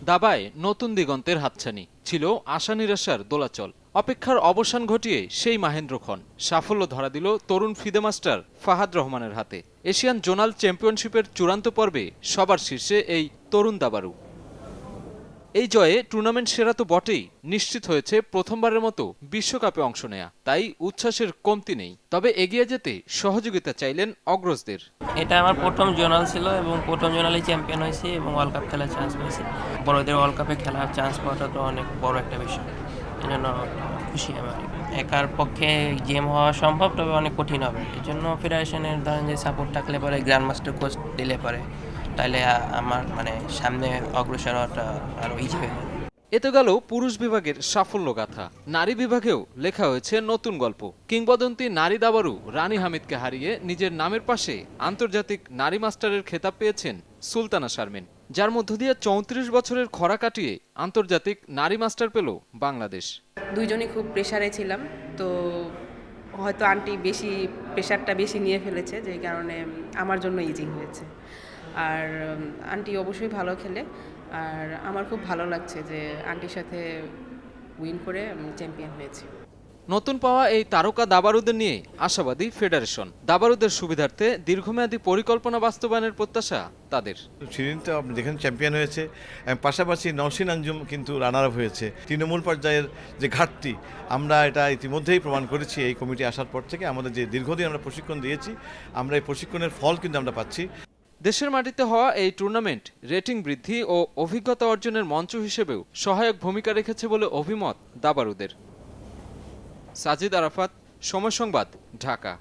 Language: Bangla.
দাবায় নতুন দিগন্তের হাতছানি ছিল আশা নিরাশার দোলাচল। অপেক্ষার অবসান ঘটিয়ে সেই মাহেন্দ্র খন সাফল্য ধরা দিল তরুণ ফিদে মাস্টার ফাহাদ রহমানের হাতে। এশিয়ান জোনাল চ্যাম্পিয়নশিপের চূড়ান্ত পর্বে সবার শীর্ষে এই তরুণ দাবারু। এই জয়ে টুর্নামেন্ট সেরা তো বটেই, নিশ্চিত হয়েছে প্রথমবারের মতো বিশ্বকাপে অংশ নেয়া। তাই উচ্ছ্বাসের কমতি নেই, তবে এগিয়ে যেতে সহযোগিতা চাইলেন অগ্রজদের। এটা আমার প্রথম জোনাল ছিল এবং প্রথম জোনালে চ্যাম্পিয়ন হয়েছি এবং ওয়ার্ল্ড কাপ খেলার চান্স পেয়েছি। বড়দের ওয়ার্ল্ড কাপে খেলার চান্স পাওয়াটা তো অনেক বড় একটা বিষয়, এই জন্য খুশি আমি অনেক। একার পক্ষে গেম হওয়া সম্ভব, তবে অনেক কঠিন হবে। এই জন্য ফেডারেশনের ধরেন যে সাপোর্ট থাকলে পরে, গ্র্যান্ড মাস্টার কোচ দিলে পরে, তাহলে আমার সামনে অগ্রসর হওয়াটা আরও ইজি হয়ে যাবে। এতে গেল পুরুষ বিভাগের সাফল্য গাথা। নারী বিভাগেও লেখা হয়েছে নতুন গল্প। কিংবদন্তি নারী দাবারু রানী হামিদকে হারিয়ে নিজের নামের পাশে আন্তর্জাতিক নারী মাস্টারের খেতাব পেয়েছেন সুলতানা শারমিন, যার মধ্য দিয়ে ৩৪ বছরের খরা কাটিয়ে আন্তর্জাতিক নারী মাস্টার পেল বাংলাদেশ। দুইজনই খুব প্রেশারে ছিলাম, তো হয়তো আন্টি প্রেশারটা বেশি নিয়ে ফেলেছে, যেই কারণে আমার জন্য ইজি হয়েছে। আর আন্টি অবশ্যই ভালো খেলে, আর আমার খুব ভালো লাগছে যে আন্টির সাথে উইন করে আমি চ্যাম্পিয়ন হয়েছি। নতুন পাওয়া এই তারকা দাবারুদের নিয়ে আশাবাদী ফেডারেশন। দাবারুদের সুবিধার্থে দীর্ঘমেয়াদী পরিকল্পনা বাস্তবায়নের প্রত্যাশা তাদের। শিরিন তো আপনি দেখেন চ্যাম্পিয়ন হয়েছে, পাশাপাশি নওশিন আঞ্জুম কিন্তু রানার আপ হয়েছে। তৃণমূল পর্যায়ের যে ঘাটতি, আমরা এটা ইতিমধ্যেই প্রমাণ করেছি। এই কমিটি আসার পর থেকে আমাদের যে দীর্ঘদিন আমরা প্রশিক্ষণ দিয়েছি, আমরা এই প্রশিক্ষণের ফল কিন্তু আমরা পাচ্ছি। দেশের মাটিতে হওয়া এই টুর্নামেন্ট রেটিং বৃদ্ধি ও অভিজ্ঞতা অর্জনের মঞ্চ হিসেবেও সহায়ক ভূমিকা রেখেছে বলে অভিমত দাবারুদের। সাজিদ আরাফাত, সময় সংবাদ, ঢাকা।